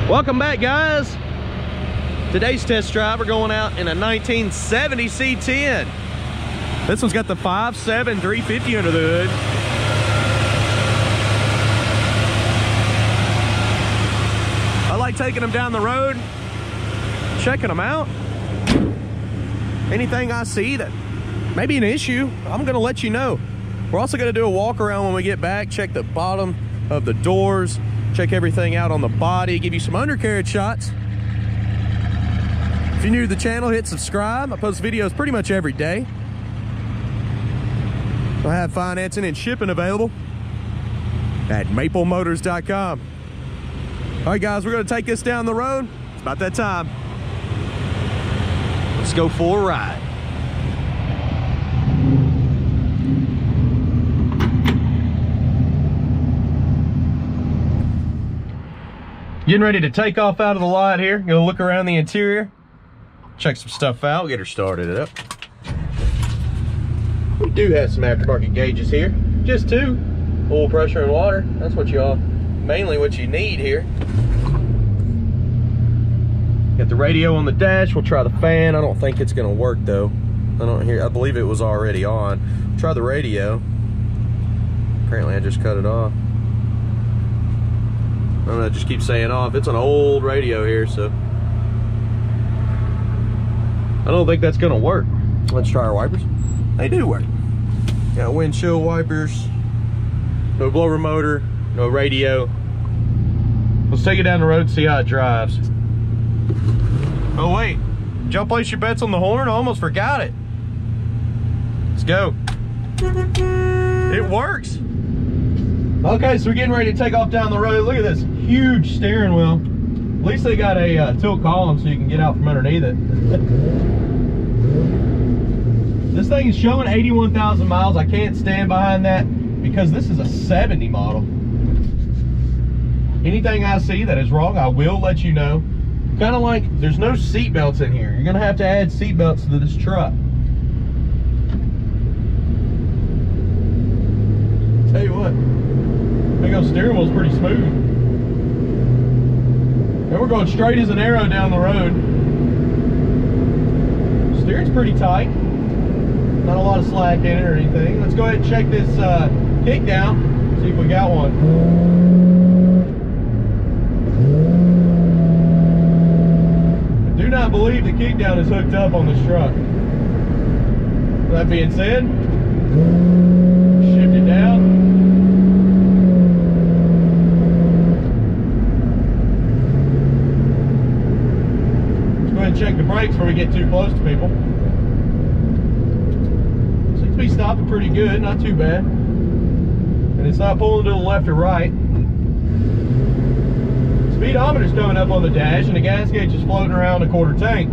Welcome back, guys. Today's test drive, we're going out in a 1970 C10. This one's got the 5.7 350 under the hood. I like taking them down the road, checking them out. Anything I see that may be an issue, I'm gonna let you know. We're also gonna do a walk around when we get back, check the bottom of the doors, check everything out on the body, give you some undercarriage shots. If you're new to the channel, hit subscribe. I post videos pretty much every day. I have financing and shipping available at maplemotors.com. All right, guys, we're gonna take this down the road. It's about that time. Let's go for a ride. Getting ready to take off out of the lot here. Go look around the interior, check some stuff out, get her started up. We do have some aftermarket gauges here, just two, oil pressure and water. That's what mainly what you need here. Got the radio on the dash. We'll try the fan. I don't think it's gonna work though. I believe it was already on. Try the radio. Apparently I just cut it off. I don't know, it just keeps saying off. It's an old radio here, so I don't think that's gonna work. Let's try our wipers. They do work. Got windshield wipers, no blower motor, no radio. Let's take it down the road and see how it drives. Oh wait, did y'all place your bets on the horn? I almost forgot it. Let's go. It works. Okay, so we're getting ready to take off down the road. Look at this huge steering wheel. At least they got a tilt column so you can get out from underneath it. This thing is showing 81,000 miles. I can't stand behind that because this is a 70 model. Anything I see that is wrong, I will let you know. Kind of like there's no seat belts in here. You're gonna have to add seat belts to this truck. Tell you what, big old steering wheel's pretty smooth. And we're going straight as an arrow down the road. Steering's pretty tight. Not a lot of slack in it or anything. Let's go ahead and check this kick down, see if we got one. I do not believe the kick down is hooked up on this truck. That being said, shift it down. Check the brakes before we get too close to people. Seems to be stopping pretty good, not too bad. And it's not pulling to the left or right. Speedometer's coming up on the dash and the gas gauge is floating around a quarter tank.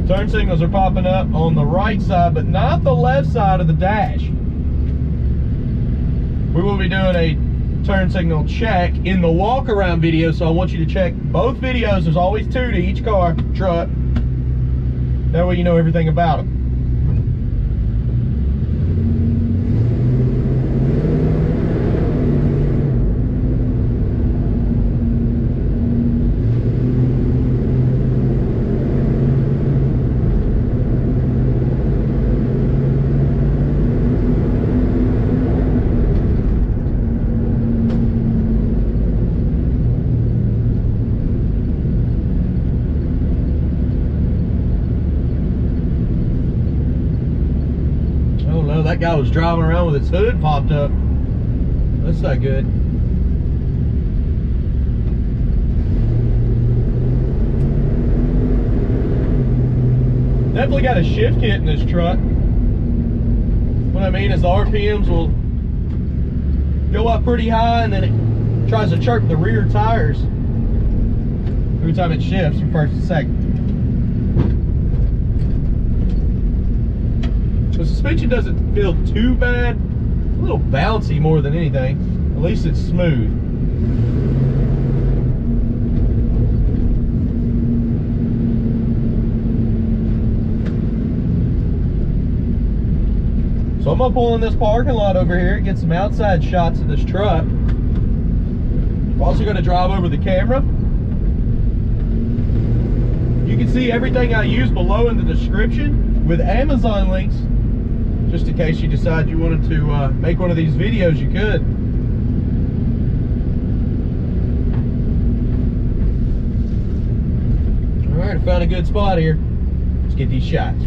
Turn signals are popping up on the right side, but not the left side of the dash. We will be doing a turn signal check in the walk around video, so I want you to check both videos. There's always two to each truck. That way you know everything about them. That guy was driving around with his hood popped up. That's not good. Definitely got a shift kit in this truck. What I mean is the RPMs will go up pretty high and then it tries to chirp the rear tires every time it shifts from first to second. The suspension doesn't feel too bad. A little bouncy more than anything. At least it's smooth. So I'm gonna pull in this parking lot over here, get some outside shots of this truck. I'm also going to drive over the camera. You can see everything I use below in the description with Amazon links, just in case you decide you wanted to make one of these videos, you could. All right, I found a good spot here. Let's get these shots.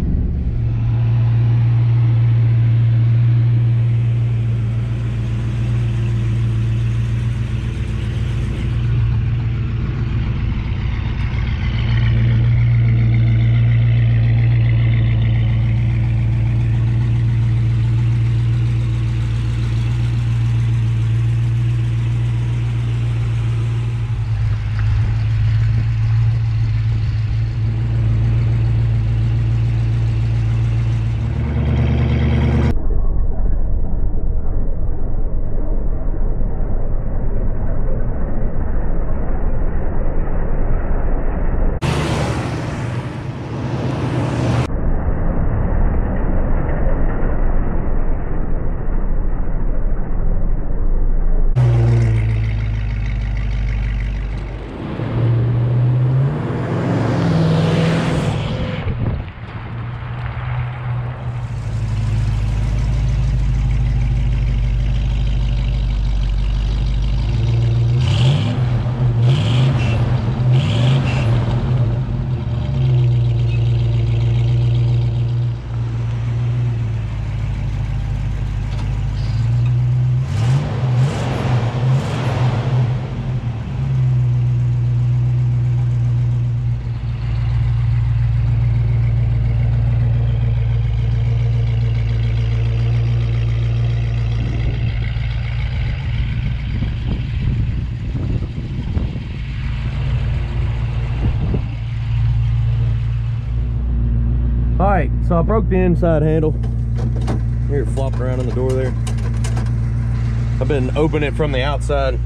Alright, so I broke the inside handle. Here, flopping around in the door there. I've been opening it from the outside.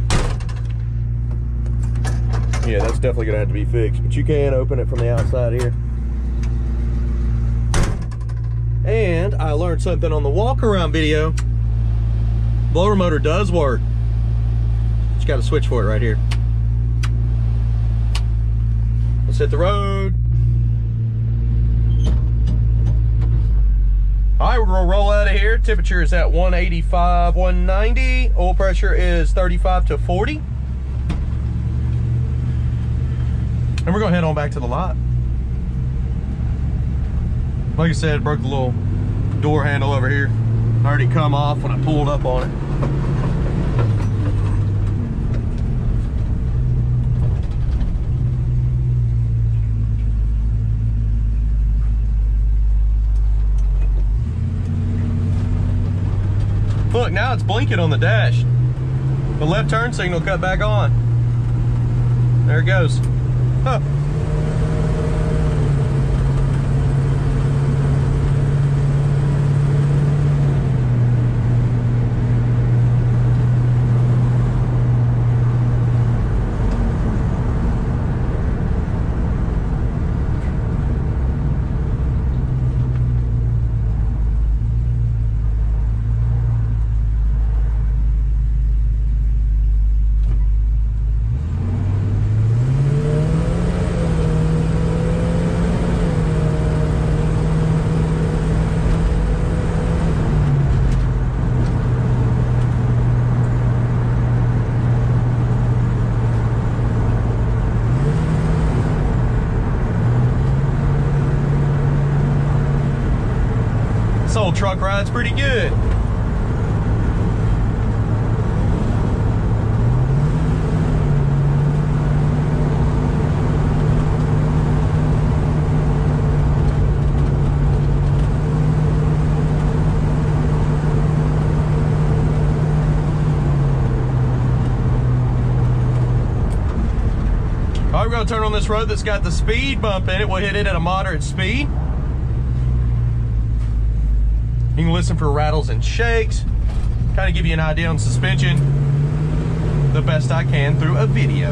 Yeah, that's definitely gonna have to be fixed, but you can open it from the outside here. And I learned something on the walk around video. Blower motor does work. Just got a switch for it right here. Let's hit the road. All right, we're gonna roll out of here. Temperature is at 185, 190. Oil pressure is 35 to 40. And we're gonna head on back to the lot. Like I said, broke the little door handle over here. Already come off when I pulled up on it. Look, now it's blinking on the dash. The left turn signal cut back on. There it goes. Huh. This old truck ride's pretty good. All right, we're gonna turn on this road that's got the speed bump in it. We'll hit it at a moderate speed. You can listen for rattles and shakes, kind of give you an idea on suspension the best I can through a video.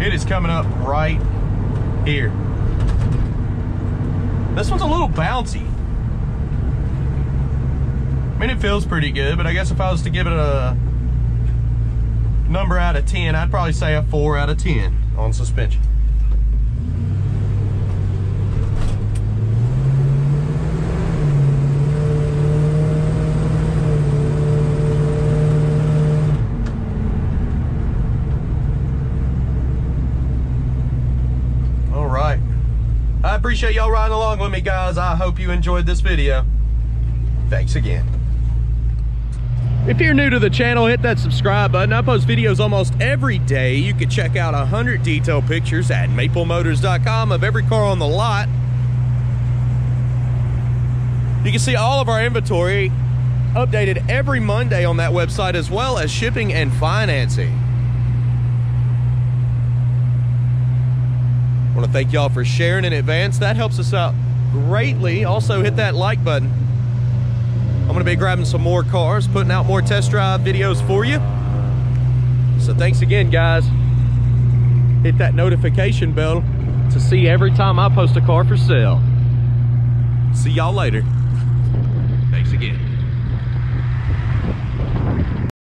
It is coming up right here. This one's a little bouncy. I mean, it feels pretty good, but I guess if I was to give it a number out of 10, I'd probably say a 4 out of 10 on suspension. All right. I appreciate y'all riding along with me, guys. I hope you enjoyed this video. Thanks again. If you're new to the channel, hit that subscribe button. I post videos almost every day. You can check out 100 detail pictures at maplemotors.com of every car on the lot. You can see all of our inventory updated every Monday on that website, as well as shipping and financing. I want to thank y'all for sharing in advance. That helps us out greatly. Also, hit that like button. I'm going to be grabbing some more cars, putting out more test drive videos for you. So thanks again, guys. Hit that notification bell to see every time I post a car for sale. See y'all later. Thanks again.